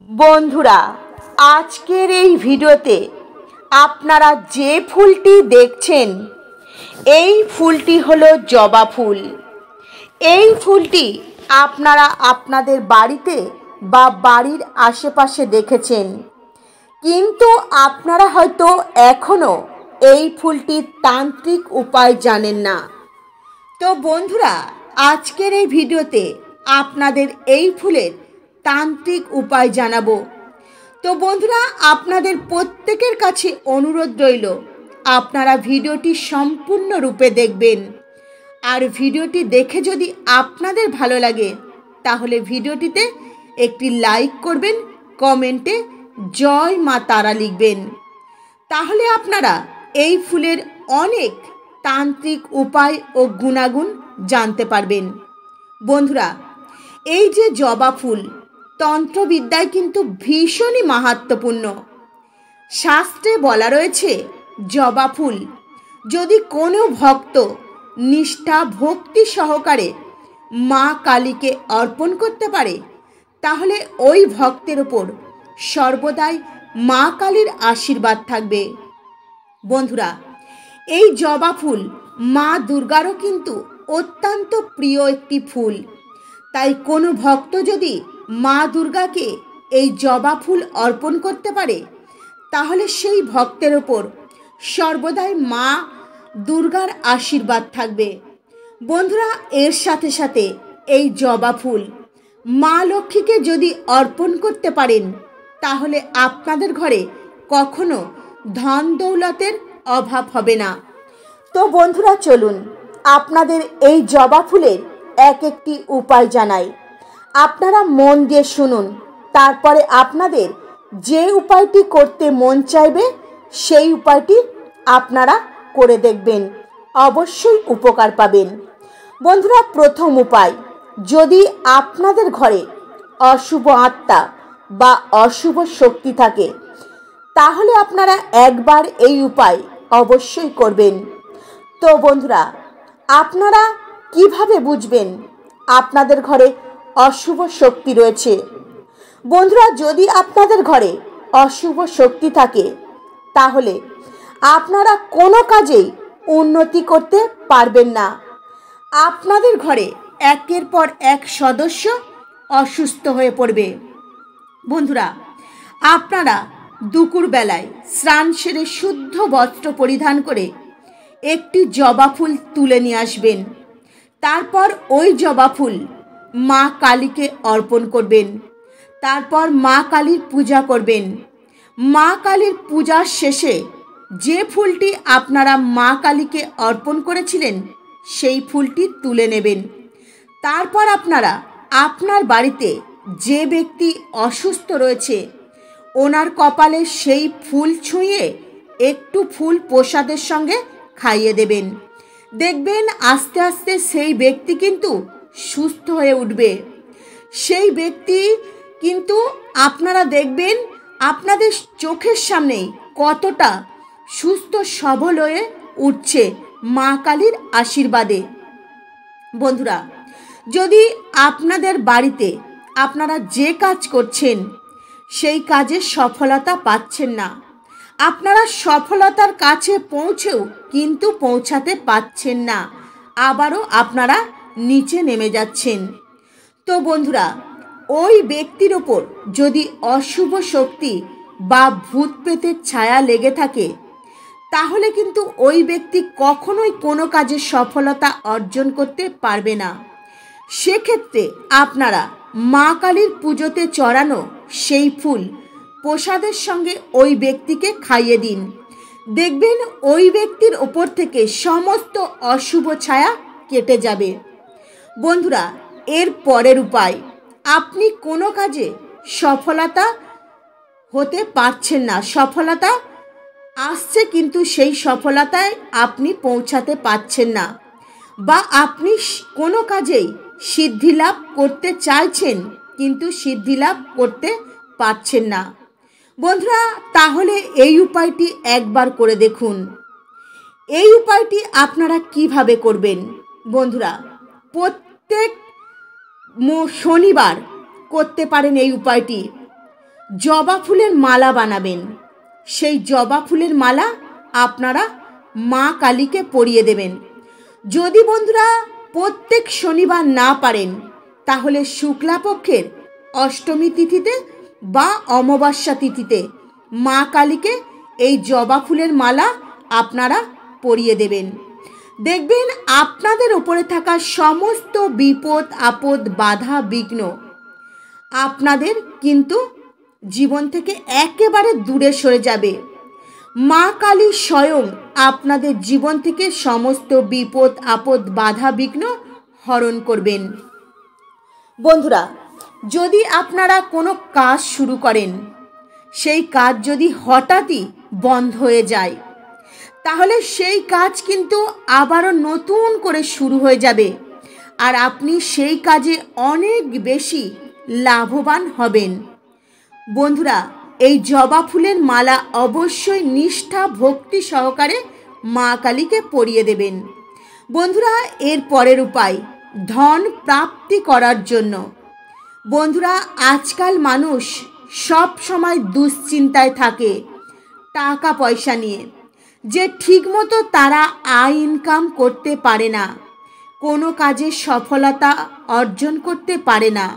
বন্ধুরা, আজকের এই ভিডিওতে আপনারা যে ফুলটি দেখছেন এই ফুলটি হলো জবা ফুল। এই ফুলটি আপনারা আপনাদের বাড়িতে বা বাড়ির আশেপাশে দেখেছেন, কিন্তু আপনারা হয়তো এখনো এই ফুলটির তান্ত্রিক উপায় জানেন না। তো বন্ধুরা, আজকের এই ভিডিওতে আপনাদের এই ফুলের তান্ত্রিক উপায় জানাবো। তো বন্ধুরা, আপনাদের প্রত্যেকের কাছে অনুরোধ রইল আপনারা ভিডিওটি সম্পূর্ণরূপে দেখবেন। আর ভিডিওটি দেখে যদি আপনাদের ভালো লাগে তাহলে ভিডিওটিতে একটি লাইক করবেন, কমেন্টে জয় মা তারা লিখবেন। তাহলে আপনারা এই ফুলের অনেক তান্ত্রিক উপায় ও গুণাগুণ জানতে পারবেন। বন্ধুরা, এই যে জবা ফুল তন্ত্রবিদ্যায় কিন্তু ভীষণই মাহাত্ম্যপূর্ণ। শাস্ত্রে বলা রয়েছে, জবা ফুল যদি কোনো ভক্ত নিষ্ঠা ভক্তি সহকারে মা কালীকে অর্পণ করতে পারে তাহলে ওই ভক্তের ওপর সর্বদাই মা কালীর আশীর্বাদ থাকবে। বন্ধুরা, এই জবা ফুল মা দুর্গারও কিন্তু অত্যন্ত প্রিয় একটি ফুল। তাই কোনো ভক্ত যদি মা দুর্গাকে এই জবা ফুল অর্পণ করতে পারে তাহলে সেই ভক্তের ওপর সর্বদাই মা দুর্গার আশীর্বাদ থাকবে। বন্ধুরা, এর সাথে সাথে এই জবা ফুল মা লক্ষ্মীকে যদি অর্পণ করতে পারেন তাহলে আপনাদের ঘরে কখনো ধন দৌলতের অভাব হবে না। তো বন্ধুরা, চলুন আপনাদের এই জবা ফুলের এক একটি উপায় জানাই। আপনারা মন দিয়ে শুনুন, তারপরে আপনাদের যে উপায়টি করতে মন চাইবে সেই উপায়টি আপনারা করে দেখবেন, অবশ্যই উপকার পাবেন। বন্ধুরা, প্রথম উপায়, যদি আপনাদের ঘরে অশুভ আত্মা বা অশুভ শক্তি থাকে তাহলে আপনারা একবার এই উপায় অবশ্যই করবেন। তো বন্ধুরা, আপনারা কিভাবে বুঝবেন আপনাদের ঘরে অশুভ শক্তি রয়েছে? বন্ধুরা, যদি আপনাদের ঘরে অশুভ শক্তি থাকে তাহলে আপনারা কোনো কাজেই উন্নতি করতে পারবেন না। আপনাদের ঘরে একের পর এক সদস্য অসুস্থ হয়ে পড়বে। বন্ধুরা, আপনারা দুপুরবেলায় স্নান সেরে শুদ্ধ বস্ত্র পরিধান করে একটি জবা ফুল তুলে নিয়ে আসবেন। তারপর ওই জবা ফুল মা কালীকে অর্পণ করবেন। তারপর মা কালীর পূজা করবেন। মা কালীর পূজার শেষে যে ফুলটি আপনারা মা কালীকে অর্পণ করেছিলেন সেই ফুলটি তুলে নেবেন। তারপর আপনারা আপনার বাড়িতে যে ব্যক্তি অসুস্থ রয়েছে ওনার কপালে সেই ফুল ছুঁয়ে একটু ফুল প্রসাদের সঙ্গে খাইয়ে দেবেন। দেখবেন আস্তে আস্তে সেই ব্যক্তি কিন্তু সুস্থ হয়ে উঠবে। সেই ব্যক্তি কিন্তু আপনারা দেখবেন আপনাদের চোখের সামনেই কতটা সুস্থ সবল হয়ে উঠছে মা কালীর আশীর্বাদে। বন্ধুরা, যদি আপনাদের বাড়িতে আপনারা যে কাজ করছেন সেই কাজে সফলতা পাচ্ছেন না, আপনারা সফলতার কাছে পৌঁছেও কিন্তু পৌঁছাতে পাচ্ছেন না, আবারও আপনারা নিচে নেমে যাচ্ছেন, তো বন্ধুরা, ওই ব্যক্তির ওপর যদি অশুভ শক্তি বা ভূত প্রেতের ছায়া লেগে থাকে তাহলে কিন্তু ওই ব্যক্তি কখনোই কোনো কাজে সফলতা অর্জন করতে পারবে না। সেক্ষেত্রে আপনারা মা কালীর পুজোতে চড়ানো সেই ফুল প্রসাদের সঙ্গে ওই ব্যক্তিকে খাইয়ে দিন। দেখবেন ওই ব্যক্তির ওপর থেকে সমস্ত অশুভ ছায়া কেটে যাবে। বন্ধুরা, এর পরের উপায়, আপনি কোনো কাজে সফলতা হতে পারছেন না, সফলতা আসছে কিন্তু সেই সফলতায় আপনি পৌঁছাতে পারছেন না, বা আপনি কোনো কাজেই সিদ্ধি লাভ করতে চাইছেন কিন্তু সিদ্ধি লাভ করতে পারছেন না। বন্ধুরা, তাহলে এই উপায়টি একবার করে দেখুন। এই উপায়টি আপনারা কিভাবে করবেন? বন্ধুরা, প্রত্যেক শনিবার করতে পারেন এই উপায়টি। জবা ফুলের মালা বানাবেন। সেই জবা ফুলের মালা আপনারা মা কালীকে পরিয়ে দেবেন। যদি বন্ধুরা প্রত্যেক শনিবার না পারেন, তাহলে শুক্লাপক্ষের অষ্টমী তিথিতে বা অমাবস্যা তিথিতে মা কালীকে এই জবা ফুলের মালা আপনারা পরিয়ে দেবেন। দেখবেন আপনাদের উপরে থাকা সমস্ত বিপদ আপদ বাধা বিঘ্ন আপনাদের কিন্তু জীবন থেকে একেবারে দূরে সরে যাবে। মা কালী স্বয়ং আপনাদের জীবন থেকে সমস্ত বিপদ আপদ বাধা বিঘ্ন হরণ করবেন। বন্ধুরা, যদি আপনারা কোনো কাজ শুরু করেন, সেই কাজ যদি হঠাৎই বন্ধ হয়ে যায়, তাহলে সেই কাজ কিন্তু আবারও নতুন করে শুরু হয়ে যাবে, আর আপনি সেই কাজে অনেক বেশি লাভবান হবেন। বন্ধুরা, এই জবা ফুলের মালা অবশ্যই নিষ্ঠা ভক্তি সহকারে মা কালীকে পরিয়ে দেবেন। বন্ধুরা, এর পরের উপায় ধন প্রাপ্তি করার জন্য। বন্ধুরা, আজকাল মানুষ সব সময় দুশ্চিন্তায় থাকে টাকা পয়সা নিয়ে, যে ঠিকমতো তারা আয় ইনকাম করতে পারে না, কোনো কাজে সফলতা অর্জন করতে পারে না।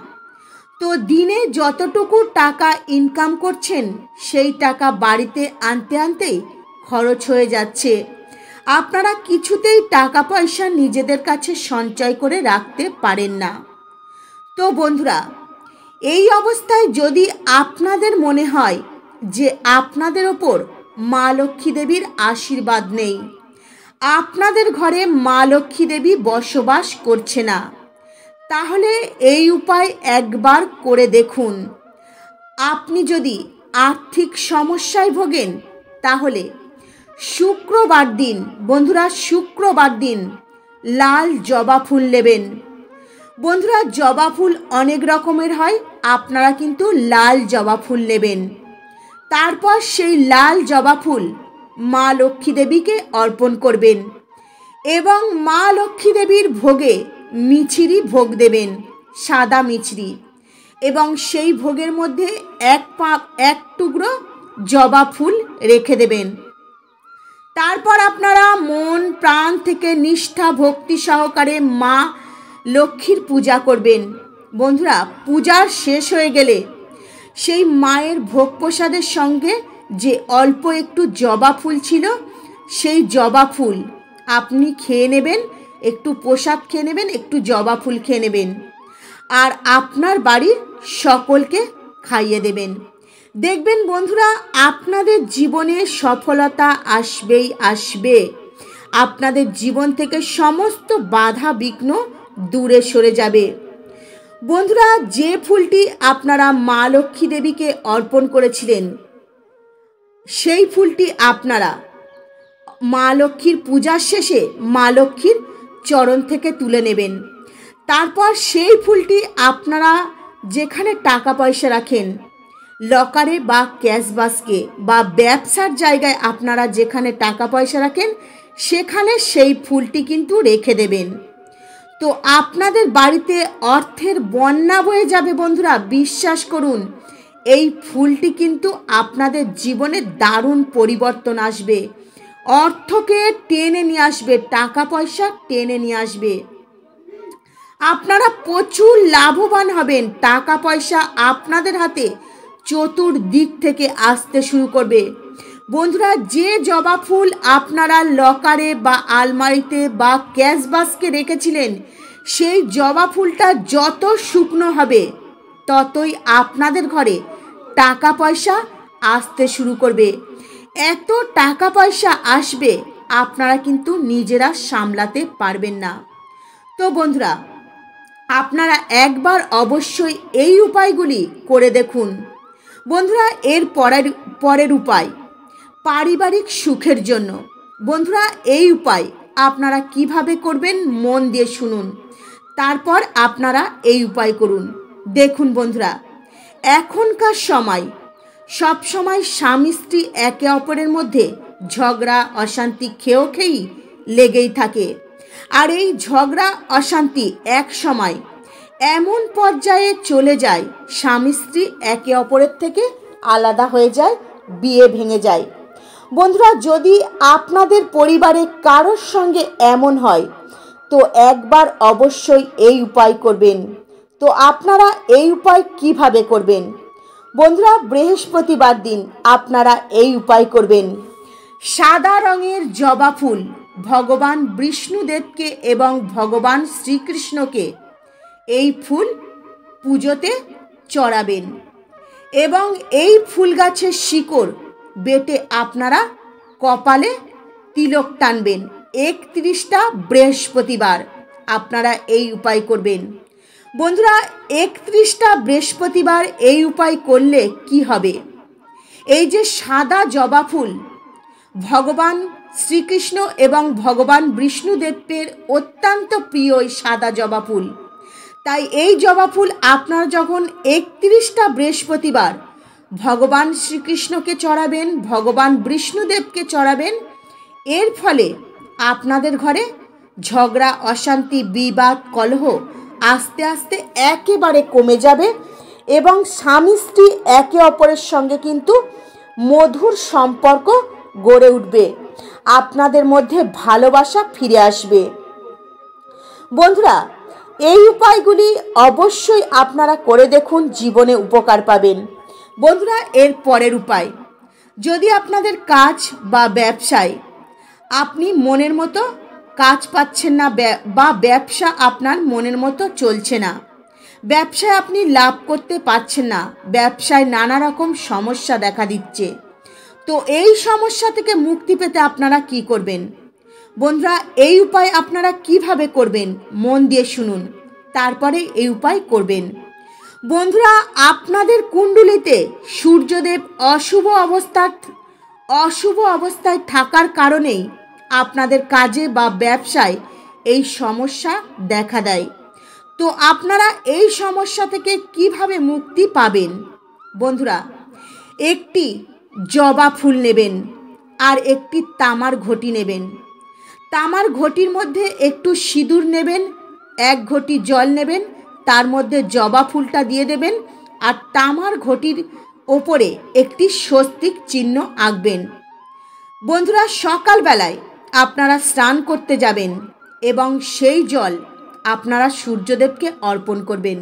তো দিনে যতটুকু টাকা ইনকাম করছেন, সেই টাকা বাড়িতে আনতে আনতেই খরচ হয়ে যাচ্ছে। আপনারা কিছুতেই টাকা পয়সা নিজেদের কাছে সঞ্চয় করে রাখতে পারেন না। তো বন্ধুরা, এই অবস্থায় যদি আপনাদের মনে হয় যে আপনাদের ওপর মা লক্ষ্মী দেবীর আশীর্বাদ নেই, আপনাদের ঘরে মা লক্ষ্মী দেবী বসবাস করছে না, তাহলে এই উপায় একবার করে দেখুন। আপনি যদি আর্থিক সমস্যায় ভোগেন, তাহলে শুক্রবার দিন, বন্ধুরা শুক্রবার দিন লাল জবা ফুল নেবেন। বন্ধুরা, জবা ফুল অনেক রকমের হয়, আপনারা কিন্তু লাল জবা ফুল নেবেন। তারপর সেই লাল জবা ফুল মা লক্ষ্মী দেবীকে অর্পণ করবেন এবং মা লক্ষ্মী দেবীর ভোগে মিছরি ভোগ দেবেন, সাদা মিছরি, এবং সেই ভোগের মধ্যে এক টুকরো জবা ফুল রেখে দেবেন। তারপর আপনারা মন প্রাণ থেকে নিষ্ঠা ভক্তি সহকারে মা লক্ষ্মীর পূজা করবেন। বন্ধুরা, পূজা শেষ হয়ে গেলে সেই মায়ের ভোগ প্রসাদের সঙ্গে যে অল্প একটু জবা ফুল ছিল, সেই জবা ফুল আপনি খেয়ে নেবেন, একটু প্রসাদ খেয়ে নেবেন, একটু জবা ফুল খেয়ে নেবেন, আর আপনার বাড়ির সকলকে খাইয়ে দেবেন। দেখবেন বন্ধুরা, আপনাদের জীবনে সফলতা আসবেই আসবে। আপনাদের জীবন থেকে সমস্ত বাধা বিঘ্ন দূরে সরে যাবে। বন্ধুরা, যে ফুলটি আপনারা মা লক্ষ্মী দেবীকে অর্পণ করেছিলেন, সেই ফুলটি আপনারা মা লক্ষ্মীর পূজার শেষে মা লক্ষ্মীর চরণ থেকে তুলে নেবেন। তারপর সেই ফুলটি আপনারা যেখানে টাকা পয়সা রাখেন, লকারে বা ক্যাশ বাস্কে বা ব্যবসার জায়গায় আপনারা যেখানে টাকা পয়সা রাখেন, সেখানে সেই ফুলটি কিন্তু রেখে দেবেন। তো আপনাদের বাড়িতে অর্থের বন্যা বয়ে যাবে। বন্ধুরা, বিশ্বাস করুন, এই ফুলটি কিন্তু আপনাদের জীবনে দারুণ পরিবর্তন আসবে, অর্থকে টেনে নিয়ে আসবে, টাকা পয়সা টেনে নিয়ে আসবে। আপনারা প্রচুর লাভবান হবেন, টাকা পয়সা আপনাদের হাতে চতুর্দিক থেকে আসতে শুরু করবে। বন্ধুরা, যে জবা ফুল আপনারা লকারে বা আলমারিতে বা ক্যাশ বাস্কে রেখেছিলেন, সেই জবা ফুলটা যত শুকনো হবে, ততই আপনাদের ঘরে টাকা পয়সা আসতে শুরু করবে। এত টাকা পয়সা আসবে, আপনারা কিন্তু নিজেরা সামলাতে পারবেন না। তো বন্ধুরা, আপনারা একবার অবশ্যই এই উপায়গুলি করে দেখুন। বন্ধুরা, এর পরের উপায় পারিবারিক সুখের জন্য। বন্ধুরা, এই উপায় আপনারা কিভাবে করবেন মন দিয়ে শুনুন, তারপর আপনারা এই উপায় করুন। দেখুন বন্ধুরা, এখনকার সময় সব সময় স্বামী স্ত্রী একে অপরের মধ্যে ঝগড়া অশান্তি খেয়েই লেগেই থাকে। আর এই ঝগড়া অশান্তি এক সময় এমন পর্যায়ে চলে যায়, স্বামী স্ত্রী একে অপরের থেকে আলাদা হয়ে যায়, বিয়ে ভেঙে যায়। বন্ধুরা, যদি আপনাদের পরিবারে কারোর সঙ্গে এমন হয় তো একবার অবশ্যই এই উপায় করবেন। তো আপনারা এই উপায় কিভাবে করবেন? বন্ধুরা, বৃহস্পতিবার দিন আপনারা এই উপায় করবেন। সাদা রঙের জবা ফুল ভগবান বিষ্ণুদেবকে এবং ভগবান শ্রীকৃষ্ণকে এই ফুল পুজোতে চড়াবেন এবং এই ফুল গাছের শিকড় বেটে আপনারা কপালে তিলক টানবেন। 31টা বৃহস্পতিবার আপনারা এই উপায় করবেন। বন্ধুরা, 31টা বৃহস্পতিবার এই উপায় করলে কি হবে? এই যে সাদা জবা ফুল ভগবান শ্রীকৃষ্ণ এবং ভগবান বিষ্ণুদেবের অত্যন্ত প্রিয় এই সাদা জবা ফুল, তাই এই জবা ফুল আপনারা যখন 31টা বৃহস্পতিবার ভগবান শ্রীকৃষ্ণকে চড়াবেন, ভগবান বিষ্ণুদেবকে চড়াবেন, এর ফলে আপনাদের ঘরে ঝগড়া, অশান্তি, বিবাদ, কলহ আস্তে আস্তে একেবারে কমে যাবে এবং স্বামী স্ত্রী একে অপরের সঙ্গে কিন্তু মধুর সম্পর্ক গড়ে উঠবে। আপনাদের মধ্যে ভালোবাসা ফিরে আসবে। বন্ধুরা, এই উপায়গুলি অবশ্যই আপনারা করে দেখুন, জীবনে উপকার পাবেন। বন্ধুরা, এর পরের উপায়, যদি আপনাদের কাজ বা ব্যবসায় আপনি মনের মতো কাজ পাচ্ছেন না বা ব্যবসা আপনার মনের মতো চলছে না, ব্যবসায় আপনি লাভ করতে পারছেন না, ব্যবসায় নানা রকম সমস্যা দেখা দিচ্ছে, তো এই সমস্যা থেকে মুক্তি পেতে আপনারা কি করবেন? বন্ধুরা, এই উপায় আপনারা কিভাবে করবেন মন দিয়ে শুনুন, তারপরে এই উপায় করবেন। বন্ধুরা, আপনাদের কুণ্ডলিতে সূর্যদেব অশুভ অবস্থায় থাকার কারণেই আপনাদের কাজে বা ব্যবসায় এই সমস্যা দেখা দেয়। তো আপনারা এই সমস্যা থেকে কিভাবে মুক্তি পাবেন? বন্ধুরা, একটি জবা ফুল নেবেন আর একটি তামার ঘটি নেবেন। তামার ঘটির মধ্যে একটু সিঁদুর নেবেন, 1 ঘটি জল নেবেন, তার মধ্যে জবা ফুলটা দিয়ে দেবেন আর তামার ঘটির ওপরে একটি স্বস্তিক চিহ্ন আঁকবেন। বন্ধুরা, সকালবেলায় আপনারা স্নান করতে যাবেন এবং সেই জল আপনারা সূর্যদেবকে অর্পণ করবেন।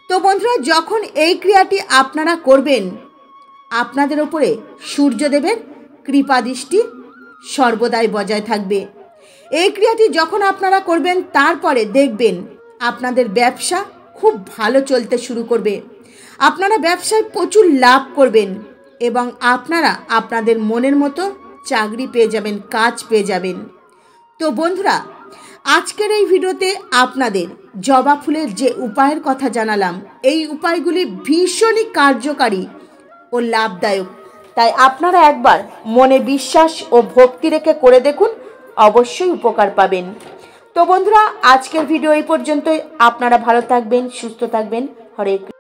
তো বন্ধুরা, যখন এই ক্রিয়াটি আপনারা করবেন, আপনাদের ওপরে সূর্যদেবের কৃপা দৃষ্টি সর্বদাই বজায় থাকবে। এই ক্রিয়াটি যখন আপনারা করবেন, তারপরে দেখবেন আপনাদের ব্যবসা খুব ভালো চলতে শুরু করবে, আপনারা ব্যবসায় প্রচুর লাভ করবেন এবং আপনারা আপনাদের মনের মতো চাকরি পেয়ে যাবেন, কাজ পেয়ে যাবেন। তো বন্ধুরা, আজকের এই ভিডিওতে আপনাদের জবা ফুলের যে উপায়ের কথা জানালাম, এই উপায়গুলি ভীষণই কার্যকারী ও লাভদায়ক, তাই আপনারা একবার মনে বিশ্বাস ও ভক্তি রেখে করে দেখুন, অবশ্যই উপকার পাবেন। তো বন্ধুরা, আজকের ভিডিও এই পর্যন্তই। আপনারা ভালো থাকবেন, সুস্থ থাকবেন। হরে কৃষ্ণ।